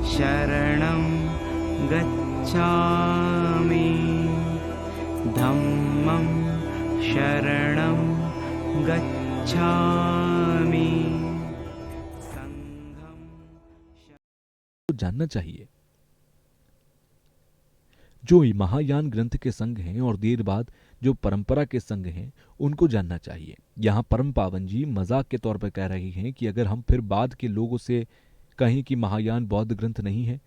शरणं गच्छामि धम्मं शरणं गच्छामि संघं तो जानना चाहिए। जो महायान ग्रंथ के संघ हैं और देर बाद जो परंपरा के संघ हैं उनको जानना चाहिए। यहाँ परम पावन जी मजाक के तौर पर कह रहे हैं कि अगर हम फिर बाद के लोगों से कहें कि महायान बौद्ध ग्रंथ नहीं है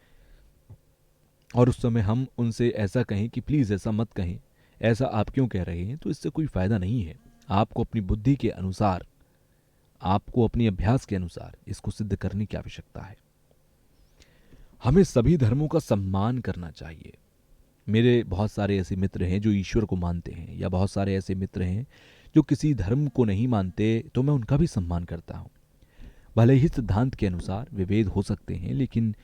और उस समय हम उनसे ऐसा कहें कि प्लीज ऐसा मत कहें, ऐसा आप क्यों कह रहे हैं, तो इससे कोई फायदा नहीं है। आपको अपनी बुद्धि के अनुसार, आपको अपनी अभ्यास के अनुसार इसको सिद्ध करने की आवश्यकता है। हमें सभी धर्मों का सम्मान करना चाहिए। मेरे बहुत सारे ऐसे मित्र हैं जो ईश्वर को मानते हैं, या बहुत सारे ऐसे मित्र हैं जो किसी धर्म को नहीं मानते, तो मैं उनका भी सम्मान करता हूं। भले ही सिद्धांत के अनुसार विभेद हो सकते हैं, लेकिन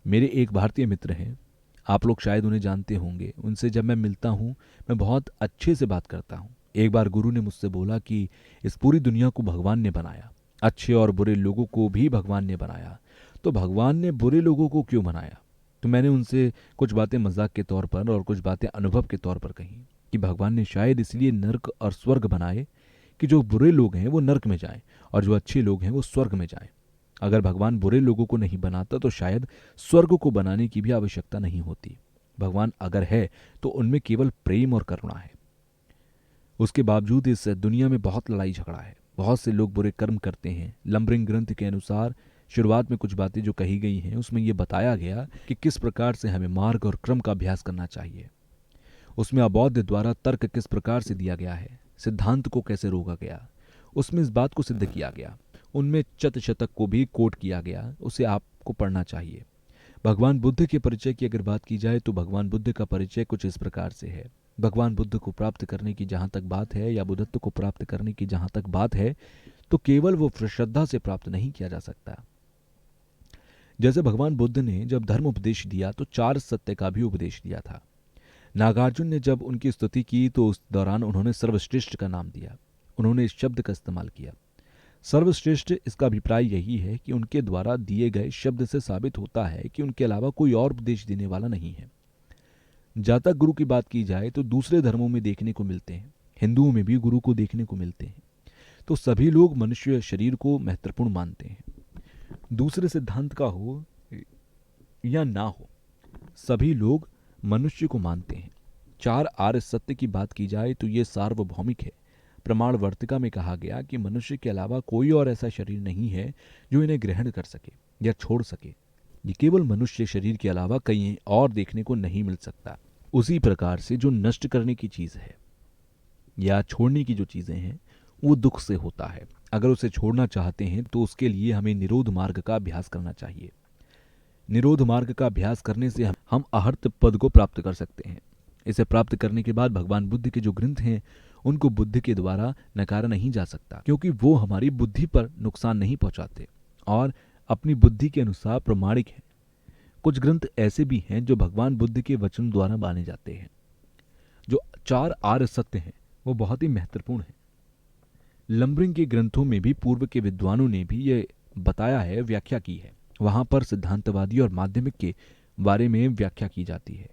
मेरे एक भारतीय मित्र हैं, आप लोग शायद उन्हें जानते होंगे। उनसे जब मैं मिलता हूं मैं बहुत अच्छे से बात करता हूं। एक बार गुरु ने मुझसे बोला कि इस पूरी दुनिया को भगवान ने बनाया, अच्छे और बुरे लोगों को भी भगवान ने बनाया, तो भगवान ने बुरे लोगों को क्यों बनाया? तो मैंने उनसे कुछ बातें मजाक के तौर पर और कुछ बातें अनुभव के तौर पर कही कि भगवान ने शायद इसलिए नर्क और स्वर्ग बनाए कि जो बुरे लोग हैं वो नर्क में जाएं और जो अच्छे लोग हैं वो स्वर्ग में जाएं। अगर भगवान बुरे लोगों को नहीं बनाता तो शायद स्वर्ग को बनाने की भी आवश्यकता नहीं होती। भगवान अगर है तो उनमें केवल प्रेम और करुणा है। उसके बावजूद इस दुनिया में बहुत लड़ाई झगड़ा है, बहुत से लोग बुरे कर्म करते हैं। लंबरिंग ग्रंथ के अनुसार शुरुआत में कुछ बातें जो कही गई हैं उसमें यह बताया गया कि किस प्रकार से हमें मार्ग और क्रम का अभ्यास करना चाहिए। उसमें अबौद्ध द्वारा तर्क किस प्रकार से दिया गया है, सिद्धांत को कैसे रोका गया, उसमें इस बात को सिद्ध किया गया। उनमें चतशतक को भी कोट किया गया, उसे आपको पढ़ना चाहिए। भगवान बुद्ध के परिचय की अगर बात की जाए तो भगवान बुद्ध का परिचय कुछ इस प्रकार से है। भगवान बुद्ध को प्राप्त करने की जहां तक बात है, या बुद्धत्व को प्राप्त करने की जहां तक बात है, तो केवल वो श्रद्धा से प्राप्त नहीं किया जा सकता। जैसे भगवान बुद्ध ने जब धर्म उपदेश दिया तो 4 सत्य का भी उपदेश दिया था। नागार्जुन ने जब उनकी स्तुति की तो उस दौरान उन्होंने सर्वश्रेष्ठ का नाम दिया। उन्होंने इस शब्द का इस्तेमाल किया सर्वश्रेष्ठ। इसका अभिप्राय यही है कि उनके द्वारा दिए गए शब्द से साबित होता है कि उनके अलावा कोई और उपदेश देने वाला नहीं है। जातक गुरु की बात की जाए तो दूसरे धर्मों में देखने को मिलते हैं, हिंदुओं में भी गुरु को देखने को मिलते हैं। तो सभी लोग मनुष्य शरीर को महत्वपूर्ण मानते हैं, दूसरे सिद्धांत का हो या ना हो, सभी लोग मनुष्य को मानते हैं। 4 आर्य सत्य की बात की जाए तो ये सार्वभौमिक है। प्रमाण वर्तिका में कहा गया कि मनुष्य के अलावा कोई और ऐसा शरीर नहीं है जो इन्हें ग्रहण कर सके या छोड़ सके। ये केवल मनुष्य शरीर के अलावा कहीं और देखने को नहीं मिल सकता। उसी प्रकार से जो नष्ट करने की चीज है या छोड़ने की जो चीजें हैं वो दुख से होता है। अगर उसे छोड़ना चाहते हैं तो उसके लिए हमें निरोध मार्ग का अभ्यास करना चाहिए। निरोध मार्ग का अभ्यास करने से हम अहर्त पद को प्राप्त कर सकते हैं। इसे प्राप्त करने के बाद भगवान बुद्ध के जो ग्रंथ हैं उनको बुद्धि के द्वारा नकारा नहीं जा सकता, क्योंकि वो हमारी बुद्धि पर नुकसान नहीं पहुंचाते और अपनी बुद्धि के अनुसार प्रमाणिक हैं। कुछ ग्रंथ ऐसे भी हैं जो भगवान बुद्ध के वचन द्वारा माने जाते हैं। जो 4 आर्य सत्य हैं वो बहुत ही महत्वपूर्ण है। लंबरिंग के ग्रंथों में भी पूर्व के विद्वानों ने भी ये बताया है, व्याख्या की है। वहां पर सिद्धांतवादी और माध्यमिक के बारे में व्याख्या की जाती है,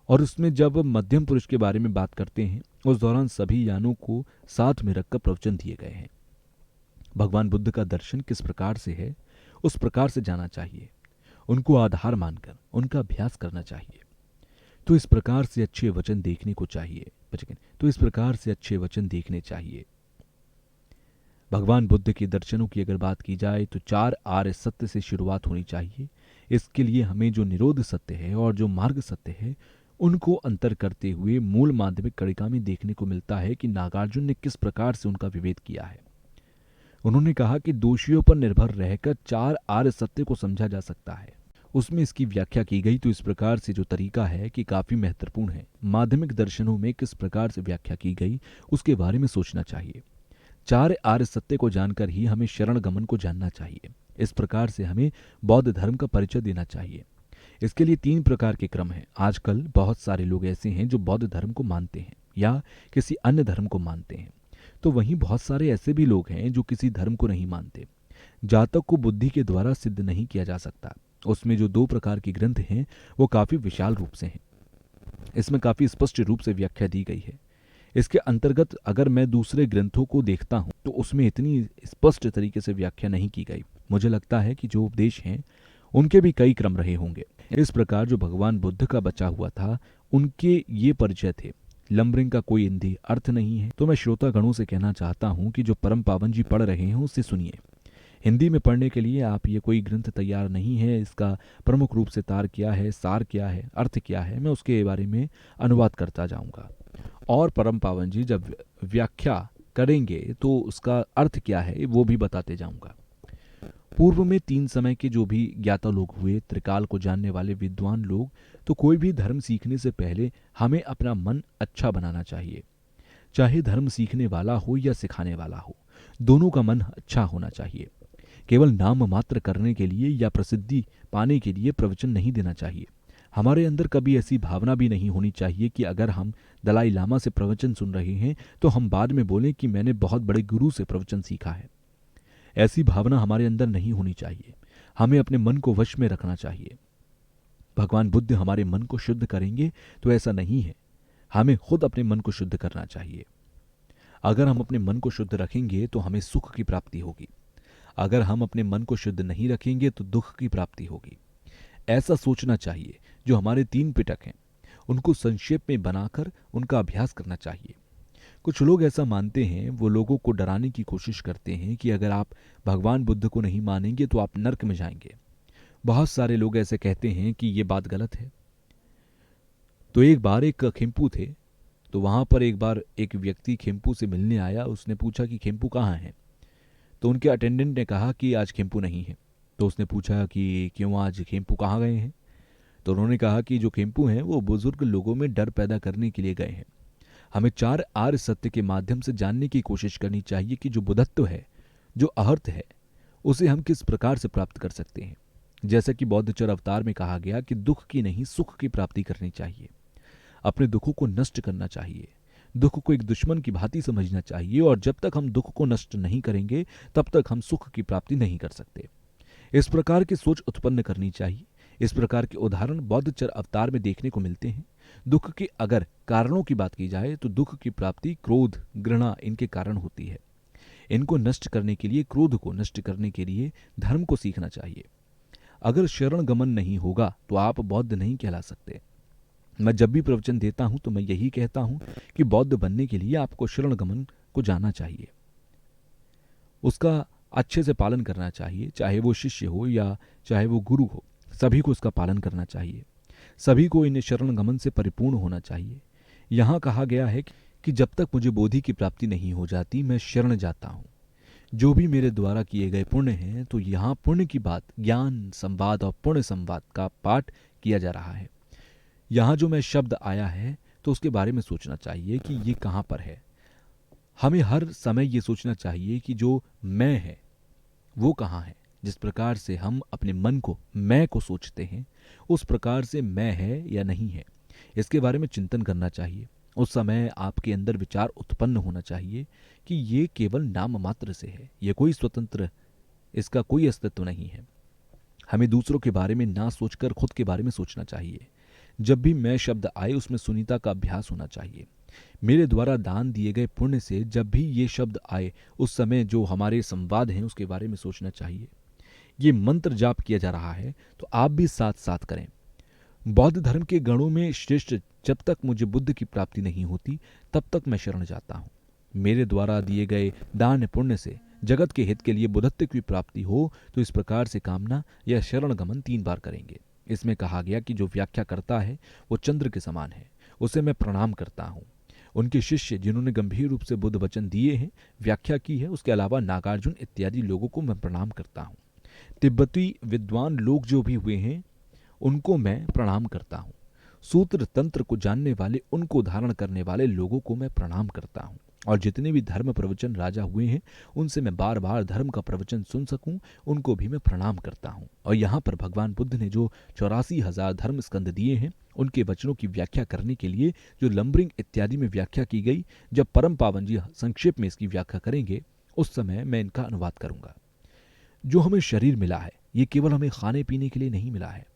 और उसमें जब मध्यम पुरुष के बारे में बात करते हैं उस दौरान सभी यानों को साथ में रखकर प्रवचन दिए गए हैं। भगवान बुद्ध का दर्शन किस प्रकार से है उस प्रकार से जाना चाहिए, उनको आधार मानकर उनका अभ्यास करना चाहिए। तो इस प्रकार से अच्छे वचन देखने को चाहिए तो इस प्रकार से अच्छे वचन देखने चाहिए। भगवान बुद्ध के दर्शनों की अगर बात की जाए तो 4 आर्य सत्य से शुरुआत होनी चाहिए। इसके लिए हमें जो निरोध सत्य है और जो मार्ग सत्य है उनको अंतर करते हुए मूल माध्यमिक कड़िका में देखने को मिलता है कि नागार्जुन ने किस प्रकार से उनका विभेद किया है। उन्होंने कहा कि दोषियों पर निर्भर रहकर 4 आर्य सत्य को समझा जा सकता है। उसमें इसकी व्याख्या की गई तो इस प्रकार से जो तरीका है कि काफी महत्वपूर्ण है। माध्यमिक दर्शनों में किस प्रकार से व्याख्या की गई उसके बारे में सोचना चाहिए। 4 आर्य सत्य को जानकर ही हमें शरण गमन को जानना चाहिए। इस प्रकार से हमें बौद्ध धर्म का परिचय देना चाहिए। इसके लिए 3 प्रकार के क्रम हैं। आजकल बहुत सारे लोग ऐसे हैं जो बौद्ध धर्म को मानते हैं या किसी अन्य धर्म को मानते हैं, तो वहीं बहुत सारे ऐसे भी लोग हैं जो किसी धर्म को नहीं मानते। जातक को बुद्धि के द्वारा सिद्ध नहीं किया जा सकता। उसमें जो 2 प्रकार के ग्रंथ हैं वो काफ़ी विशाल रूप से हैं। इसमें काफ़ी स्पष्ट रूप से व्याख्या दी गई है। इसके अंतर्गत अगर मैं दूसरे ग्रंथों को देखता हूँ तो उसमें इतनी स्पष्ट तरीके से व्याख्या नहीं की गई। मुझे लगता है कि जो उपदेश हैं उनके भी कई क्रम रहे होंगे। इस प्रकार जो भगवान बुद्ध का बचा हुआ था उनके ये परिचय थे। लंबरिंग का कोई हिंदी अर्थ नहीं है, तो मैं श्रोतागणों से कहना चाहता हूँ कि जो परम पावन जी पढ़ रहे हैं उससे सुनिए। हिंदी में पढ़ने के लिए आप ये कोई ग्रंथ तैयार नहीं है। इसका प्रमुख रूप से तार क्या है, सार क्या है, अर्थ क्या है, मैं उसके बारे में अनुवाद करता जाऊंगा। और परम पावन जी जब व्याख्या करेंगे तो उसका अर्थ क्या है वो भी बताते जाऊंगा। पूर्व में 3 समय के जो भी ज्ञाता लोग हुए, त्रिकाल को जानने वाले विद्वान लोग, तो कोई भी धर्म सीखने से पहले हमें अपना मन अच्छा बनाना चाहिए। चाहे धर्म सीखने वाला हो या सिखाने वाला हो, दोनों का मन अच्छा होना चाहिए। केवल नाम मात्र करने के लिए या प्रसिद्धि पाने के लिए प्रवचन नहीं देना चाहिए। हमारे अंदर कभी ऐसी भावना भी नहीं होनी चाहिए कि अगर हम दलाई लामा से प्रवचन सुन रहे हैं तो हम बाद में बोलें कि मैंने बहुत बड़े गुरु से प्रवचन सीखा है। ऐसी भावना हमारे अंदर नहीं होनी चाहिए। हमें अपने मन को वश में रखना चाहिए। भगवान बुद्ध हमारे मन को शुद्ध करेंगे तो ऐसा नहीं है। हमें खुद अपने मन को शुद्ध करना चाहिए। अगर हम अपने मन को शुद्ध रखेंगे तो हमें सुख की प्राप्ति होगी। अगर हम अपने मन को शुद्ध नहीं रखेंगे तो दुख की प्राप्ति होगी। ऐसा सोचना चाहिए। जो हमारे 3 पिटक हैं उनको संक्षेप में बनाकर उनका अभ्यास करना चाहिए। कुछ लोग ऐसा मानते हैं, वो लोगों को डराने की कोशिश करते हैं कि अगर आप भगवान बुद्ध को नहीं मानेंगे तो आप नरक में जाएंगे। बहुत सारे लोग ऐसे कहते हैं कि ये बात गलत है। तो एक बार एक खेम्पू थे, तो वहां पर एक बार एक व्यक्ति खेम्पू से मिलने आया। उसने पूछा कि खेम्पू कहाँ है। तो उनके अटेंडेंट ने कहा कि आज खेम्पू नहीं है। तो उसने पूछा कि क्यों, आज खेम्पू कहाँ गए हैं। तो उन्होंने कहा कि जो खेम्पू हैं वो बुजुर्ग लोगों में डर पैदा करने के लिए गए हैं। हमें 4 आर्य सत्य के माध्यम से जानने की कोशिश करनी चाहिए कि जो बुद्धत्व है, जो अहर्त है, उसे हम किस प्रकार से प्राप्त कर सकते हैं। जैसा कि बौद्धचर अवतार में कहा गया कि दुख की नहीं सुख की प्राप्ति करनी चाहिए। अपने दुखों को नष्ट करना चाहिए। दुख को एक दुश्मन की भांति समझना चाहिए और जब तक हम दुख को नष्ट नहीं करेंगे तब तक हम सुख की प्राप्ति नहीं कर सकते। इस प्रकार की सोच उत्पन्न करनी चाहिए। इस प्रकार के उदाहरण बौद्धचर अवतार में देखने को मिलते हैं। दुख के अगर कारणों की बात की जाए तो दुख की प्राप्ति क्रोध, घृणा इनके कारण होती है। इनको नष्ट करने के लिए, क्रोध को नष्ट करने के लिए धर्म को सीखना चाहिए। अगर शरण गमन नहीं होगा तो आप बौद्ध नहीं कहला सकते। मैं जब भी प्रवचन देता हूं तो मैं यही कहता हूं कि बौद्ध बनने के लिए आपको शरण गमन को जानना चाहिए, उसका अच्छे से पालन करना चाहिए। चाहे वो शिष्य हो या चाहे वो गुरु हो, सभी को उसका पालन करना चाहिए। सभी को इन शरण गमन से परिपूर्ण होना चाहिए। यहाँ कहा गया है कि जब तक मुझे बोधि की प्राप्ति नहीं हो जाती मैं शरण जाता हूँ। जो भी मेरे द्वारा किए गए पुण्य हैं, तो यहाँ पुण्य की बात, ज्ञान संवाद और पुण्य संवाद का पाठ किया जा रहा है। यहाँ जो मैं शब्द आया है तो उसके बारे में सोचना चाहिए कि ये कहाँ पर है। हमें हर समय ये सोचना चाहिए कि जो मैं है वो कहाँ है। जिस प्रकार से हम अपने मन को मैं को सोचते हैं उस प्रकार से मैं है या नहीं है, इसके बारे में चिंतन करना चाहिए। उस समय आपके अंदर विचार उत्पन्न होना चाहिए कि ये केवल नाम मात्र से है, ये कोई स्वतंत्र, इसका कोई अस्तित्व नहीं है। हमें दूसरों के बारे में ना सोचकर खुद के बारे में सोचना चाहिए। जब भी मैं शब्द आए उसमें सुनीता का अभ्यास होना चाहिए। मेरे द्वारा दान दिए गए पुण्य से जब भी ये शब्द आए उस समय जो हमारे संवाद हैं उसके बारे में सोचना चाहिए। ये मंत्र जाप किया जा रहा है तो आप भी साथ साथ करें। बौद्ध धर्म के गणों में श्रेष्ठ, जब तक मुझे बुद्ध की प्राप्ति नहीं होती तब तक मैं शरण जाता हूँ। मेरे द्वारा दिए गए दान पुण्य से जगत के हित के लिए बुद्धत्व की प्राप्ति हो तो इस प्रकार से कामना या शरण गमन 3 बार करेंगे। इसमें कहा गया कि जो व्याख्या करता है वो चंद्र के समान है, उसे मैं प्रणाम करता हूँ। उनके शिष्य जिन्होंने गंभीर रूप से बुद्ध वचन दिए हैं, व्याख्या की है, उसके अलावा नागार्जुन इत्यादि लोगों को मैं प्रणाम करता हूँ। तिब्बती विद्वान लोग जो भी हुए हैं उनको मैं प्रणाम करता हूँ। सूत्र तंत्र को जानने वाले, उनको धारण करने वाले लोगों को मैं प्रणाम करता हूँ। और जितने भी धर्म प्रवचन राजा हुए हैं उनसे मैं बार बार धर्म का प्रवचन सुन सकूं, उनको भी मैं प्रणाम करता हूं। और यहाँ पर भगवान बुद्ध ने जो 84,000 धर्म स्कंद दिए हैं उनके वचनों की व्याख्या करने के लिए जो लंबरिंग इत्यादि में व्याख्या की गई, जब परम पावन जी संक्षेप में इसकी व्याख्या करेंगे उस समय मैं इनका अनुवाद करूंगा। जो हमें शरीर मिला है ये केवल हमें खाने पीने के लिए नहीं मिला है।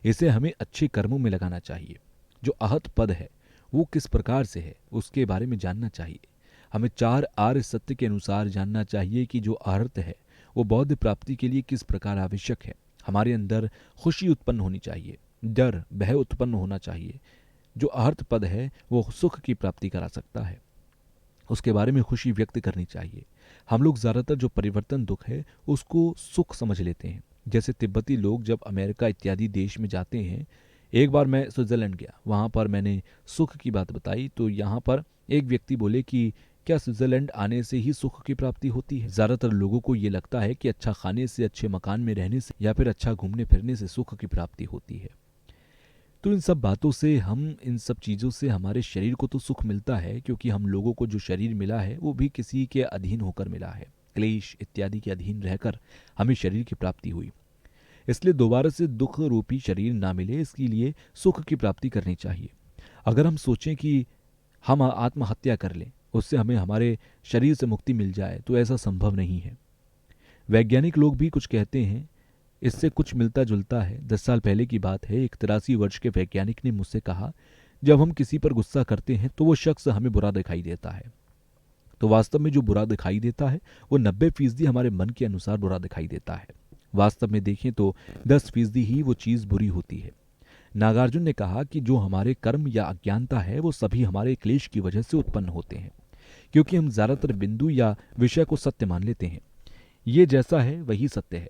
इसे हमें अच्छे कर्मों में लगाना चाहिए। जो अहत पद है वो किस प्रकार से है उसके बारे में जानना चाहिए। हमें 4 आर्य सत्य के अनुसार जानना चाहिए कि जो अर्थ है वो बौद्ध प्राप्ति के लिए किस प्रकार आवश्यक है। हमारे अंदर खुशी उत्पन्न होनी चाहिए, डर भय उत्पन्न होना चाहिए। जो अर्थ पद है वो सुख की प्राप्ति करा सकता है, उसके बारे में खुशी व्यक्त करनी चाहिए। हम लोग ज़्यादातर जो परिवर्तन दुख है उसको सुख समझ लेते हैं। जैसे तिब्बती लोग जब अमेरिका इत्यादि देश में जाते हैं, एक बार मैं स्विट्ज़रलैंड गया, वहाँ पर मैंने सुख की बात बताई तो यहाँ पर एक व्यक्ति बोले कि क्या स्विट्ज़रलैंड आने से ही सुख की प्राप्ति होती है? ज़्यादातर लोगों को ये लगता है कि अच्छा खाने से, अच्छे मकान में रहने से या फिर अच्छा घूमने फिरने से सुख की प्राप्ति होती है। तो इन सब बातों से, इन सब चीज़ों से हमारे शरीर को तो सुख मिलता है, क्योंकि हम लोगों को जो शरीर मिला है वो भी किसी के अधीन होकर मिला है। क्लेश इत्यादि के अधीन रहकर हमें शरीर की प्राप्ति हुई। इसलिए दोबारा से दुख रूपी शरीर ना मिले, इसके लिए सुख की प्राप्ति करनी चाहिए। अगर हम सोचें कि हम आत्महत्या कर लें, उससे हमें हमारे शरीर से मुक्ति मिल जाए, तो ऐसा संभव नहीं है। वैज्ञानिक लोग भी कुछ कहते हैं, इससे कुछ मिलता जुलता है। 10 साल पहले की बात है, एक 83 वर्ष के वैज्ञानिक ने मुझसे कहा, जब हम किसी पर गुस्सा करते हैं तो वो शख्स हमें बुरा दिखाई देता है। तो वास्तव में जो बुरा दिखाई देता है वो 90% हमारे मन के अनुसार बुरा दिखाई देता है। वास्तव में देखें तो 10% ही वो चीज़ बुरी होती है। नागार्जुन ने कहा कि जो हमारे कर्म या अज्ञानता है वो सभी हमारे क्लेश की वजह से उत्पन्न होते हैं, क्योंकि हम ज़्यादातर बिंदु या विषय को सत्य मान लेते हैं। ये जैसा है वही सत्य है।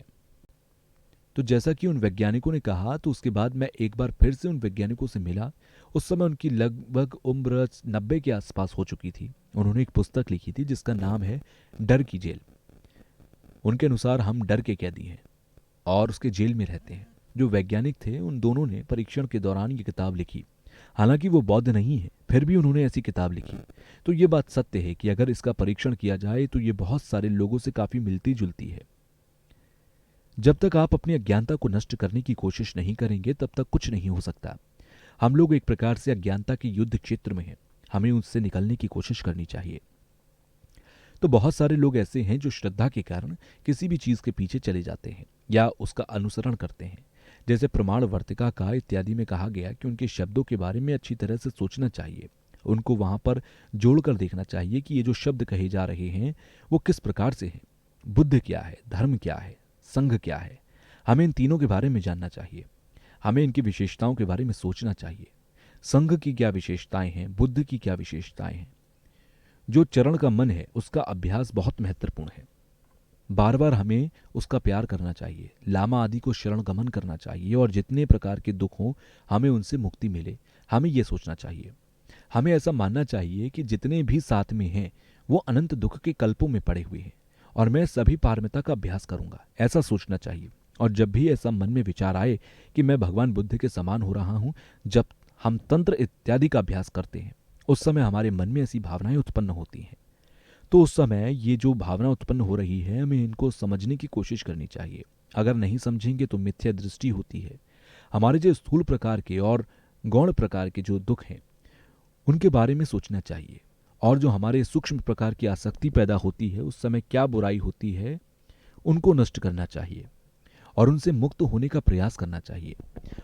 तो जैसा कि उन वैज्ञानिकों ने कहा, तो उसके बाद मैं एक बार फिर से उन वैज्ञानिकों से मिला। उस समय उनकी लगभग उम्र 90 के आसपास हो चुकी थी। उन्होंने एक पुस्तक लिखी थी जिसका नाम है डर की जेल। उनके अनुसार हम डर के कैदी हैं और उसके जेल में रहते हैं। जो वैज्ञानिक थे उन दोनों ने परीक्षण के दौरान ये किताब लिखी। हालांकि वो बौद्ध नहीं है, फिर भी उन्होंने ऐसी किताब लिखी। तो ये बात सत्य है कि अगर इसका परीक्षण किया जाए तो ये बहुत सारे लोगों से काफ़ी मिलती जुलती है। जब तक आप अपनी अज्ञानता को नष्ट करने की कोशिश नहीं करेंगे तब तक कुछ नहीं हो सकता। हम लोग एक प्रकार से अज्ञानता के युद्ध क्षेत्र में हैं, हमें उससे निकलने की कोशिश करनी चाहिए। तो बहुत सारे लोग ऐसे हैं जो श्रद्धा के कारण किसी भी चीज़ के पीछे चले जाते हैं या उसका अनुसरण करते हैं। जैसे प्रमाण वर्तिका का इत्यादि में कहा गया कि उनके शब्दों के बारे में अच्छी तरह से सोचना चाहिए। उनको वहाँ पर जोड़कर देखना चाहिए कि ये जो शब्द कहे जा रहे हैं वो किस प्रकार से हैं। बुद्ध क्या है, धर्म क्या है, संघ क्या है, हमें इन तीनों के बारे में जानना चाहिए। हमें इनकी विशेषताओं के बारे में सोचना चाहिए। संघ की क्या विशेषताएं हैं, बुद्ध की क्या विशेषताएं हैं। जो चरण का मन है उसका अभ्यास बहुत महत्वपूर्ण है। बार बार हमें उसका प्यार करना चाहिए। लामा आदि को शरण गमन करना चाहिए और जितने प्रकार के दुख हों हमें उनसे मुक्ति मिले, हमें यह सोचना चाहिए। हमें ऐसा मानना चाहिए कि जितने भी साथ में हैं वो अनंत दुख के कल्पों में पड़े हुए हैं और मैं सभी पारमिता का अभ्यास करूंगा, ऐसा सोचना चाहिए। और जब भी ऐसा मन में विचार आए कि मैं भगवान बुद्ध के समान हो रहा हूं, जब हम तंत्र इत्यादि का अभ्यास करते हैं उस समय हमारे मन में ऐसी भावनाएं उत्पन्न होती हैं। तो उस समय ये जो भावना उत्पन्न हो रही है हमें इनको समझने की कोशिश करनी चाहिए। अगर नहीं समझेंगे तो मिथ्या दृष्टि होती है। हमारे जो स्थूल प्रकार के और गौण प्रकार के जो दुख हैं उनके बारे में सोचना चाहिए, और जो हमारे सूक्ष्म प्रकार की आसक्ति पैदा होती है उस समय क्या बुराई होती है उनको नष्ट करना चाहिए और उनसे मुक्त होने का प्रयास करना चाहिए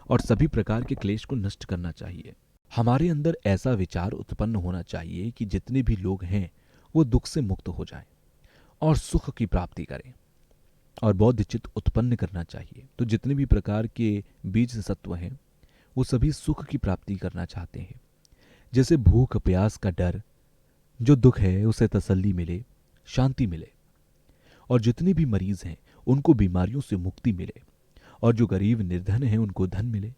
और सभी प्रकार के क्लेश को नष्ट करना चाहिए। हमारे अंदर ऐसा विचार उत्पन्न होना चाहिए कि जितने भी लोग हैं वो दुख से मुक्त हो जाएं और सुख की प्राप्ति करें और बौद्ध चित्त उत्पन्न करना चाहिए। तो जितने भी प्रकार के बीज सत्व हैं वो सभी सुख की प्राप्ति करना चाहते हैं। जैसे भूख प्यास का डर, जो दुख है उसे तसल्ली मिले, शांति मिले, और जितने भी मरीज हैं उनको बीमारियों से मुक्ति मिले, और जो गरीब निर्धन हैं उनको धन मिले।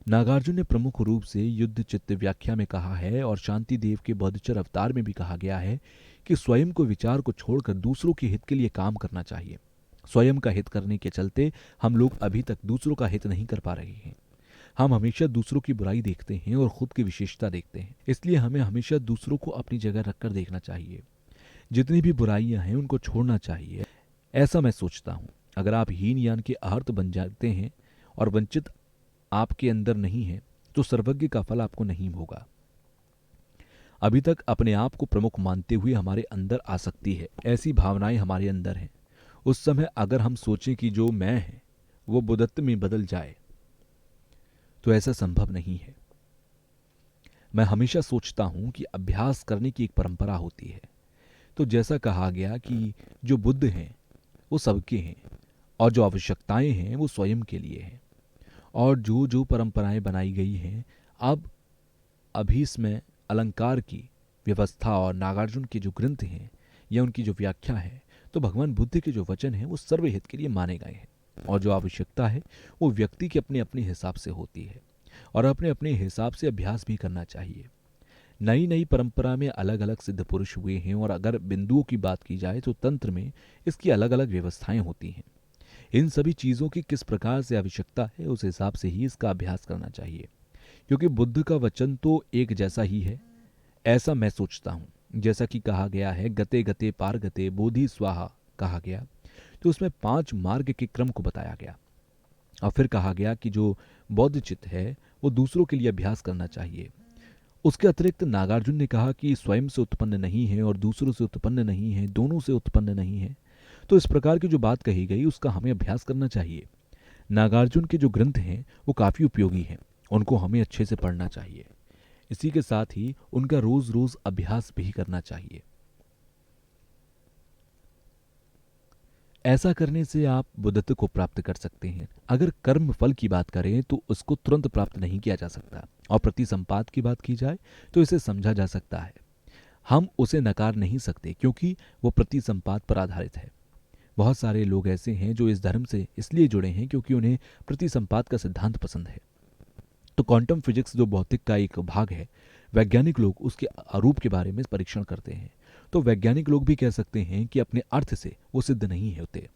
नागार्जुन ने प्रमुख रूप से युद्ध चित्त व्याख्या में कहा है और शांति देव के बौद्धचर अवतार में भी कहा गया है कि स्वयं को विचार को छोड़कर दूसरों के हित के लिए काम करना चाहिए। स्वयं का हित करने के चलते हम लोग अभी तक दूसरों का हित नहीं कर पा रहे हैं। हम हमेशा दूसरों की बुराई देखते हैं और खुद की विशेषता देखते हैं। इसलिए हमें हमेशा दूसरों को अपनी जगह रखकर देखना चाहिए। जितनी भी बुराइयां हैं उनको छोड़ना चाहिए, ऐसा मैं सोचता हूं। अगर आप हीन यान के आर्त बन जाते हैं और वंचित आपके अंदर नहीं है तो सर्वज्ञ का फल आपको नहीं होगा। अभी तक अपने आप को प्रमुख मानते हुए हमारे अंदर आसक्ति है, ऐसी भावनाएं हमारे अंदर हैं। उस समय अगर हम सोचें कि जो मैं है वो बुद्धत्व में बदल जाए, तो ऐसा संभव नहीं है। मैं हमेशा सोचता हूं कि अभ्यास करने की एक परंपरा होती है। तो जैसा कहा गया कि जो बुद्ध हैं वो सबके हैं, और जो आवश्यकताएं हैं वो स्वयं के लिए हैं, और जो जो परंपराएं बनाई गई हैं, अब अभी इसमें अलंकार की व्यवस्था और नागार्जुन के जो ग्रंथ हैं या उनकी जो व्याख्या है, तो भगवान बुद्ध के जो वचन हैं वो सर्वहित के लिए माने गए हैं। और जो आवश्यकता है वो व्यक्ति के अपने अपने हिसाब से होती है, और अपने अपने हिसाब से अभ्यास भी करना चाहिए। नई नई परंपरा में अलग अलग सिद्ध पुरुष हुए हैं, और अगर बिंदुओं की बात की जाए तो तंत्र में इसकी अलग अलग व्यवस्थाएं होती हैं। इन सभी चीज़ों की किस प्रकार से आवश्यकता है उस हिसाब से ही इसका अभ्यास करना चाहिए, क्योंकि बुद्ध का वचन तो एक जैसा ही है, ऐसा मैं सोचता हूं। जैसा कि कहा गया है गते गते पार गते बोधि स्वाहा कहा गया, तो उसमें 5 मार्ग के क्रम को बताया गया, और फिर कहा गया कि जो बौद्ध चित्त है वो दूसरों के लिए अभ्यास करना चाहिए। उसके अतिरिक्त नागार्जुन ने कहा कि स्वयं से उत्पन्न नहीं है और दूसरों से उत्पन्न नहीं है, दोनों से उत्पन्न नहीं है। तो इस प्रकार की जो बात कही गई उसका हमें अभ्यास करना चाहिए। नागार्जुन के जो ग्रंथ हैं वो काफ़ी उपयोगी हैं, उनको हमें अच्छे से पढ़ना चाहिए। इसी के साथ ही उनका रोज रोज अभ्यास भी करना चाहिए। ऐसा करने से आप बुद्धत्व को प्राप्त कर सकते हैं। अगर कर्म फल की बात करें तो उसको तुरंत प्राप्त नहीं किया जा सकता, और प्रतिसंपाद की बात की जाए तो इसे समझा जा सकता है। हम उसे नकार नहीं सकते क्योंकि वो प्रतिसंपाद पर आधारित है। बहुत सारे लोग ऐसे हैं जो इस धर्म से इसलिए जुड़े हैं क्योंकि उन्हें प्रतिसंपाद का सिद्धांत पसंद है। तो क्वांटम फिजिक्स जो भौतिक का एक भाग है, वैज्ञानिक लोग उसके आरूप के बारे में परीक्षण करते हैं। तो वैज्ञानिक लोग भी कह सकते हैं कि अपने अर्थ से वो सिद्ध नहीं होते।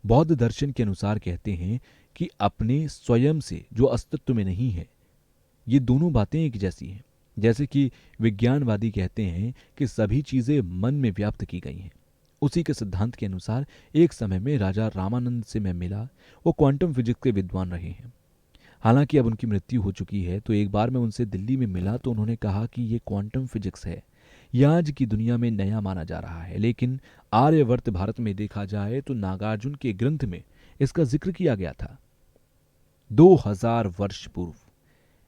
बौद्ध दर्शन के अनुसार कहते हैं कि अपने स्वयं से जो अस्तित्व में नहीं है, ये दोनों बातें एक जैसी हैं। जैसे कि विज्ञानवादी कहते हैं कि सभी चीजें मन में व्याप्त की गई हैं। उसी के सिद्धांत के अनुसार एक समय में राजा रामानंद से मैं मिला, वो क्वांटम फिजिक्स के विद्वान रहे हैं। हालांकि अब उनकी मृत्यु हो चुकी है। तो एक बार मैं उनसे दिल्ली में मिला तो उन्होंने कहा कि ये क्वांटम फिजिक्स है, यह आज की दुनिया में नया माना जा रहा है, लेकिन आर्यवर्त भारत में देखा जाए तो नागार्जुन के ग्रंथ में इसका जिक्र किया गया था। 2000 वर्ष पूर्व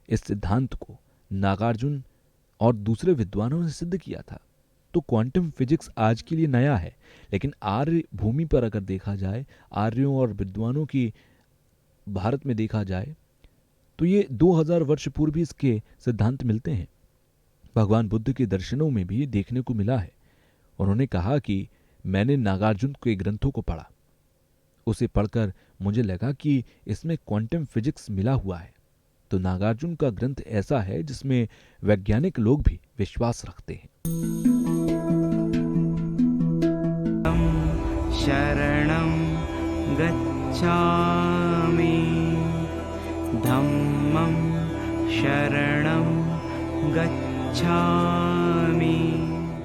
इस सिद्धांत को नागार्जुन और दूसरे विद्वानों ने सिद्ध किया था। तो क्वांटम फिजिक्स आज के लिए नया है, लेकिन आर्य भूमि पर अगर देखा जाए, आर्यों और विद्वानों की भारत में देखा जाए, तो ये 2000 वर्ष पूर्व भी इसके सिद्धांत मिलते हैं। भगवान बुद्ध के दर्शनों में भी देखने को मिला है। उन्होंने कहा कि मैंने नागार्जुन के ग्रंथों को पढ़ा, उसे पढ़कर मुझे लगा कि इसमें क्वांटम फिजिक्स मिला हुआ है। तो नागार्जुन का ग्रंथ ऐसा है जिसमें वैज्ञानिक लोग भी विश्वास रखते हैं। शरणं गच्छामि धम्मं शरणं गच्छामि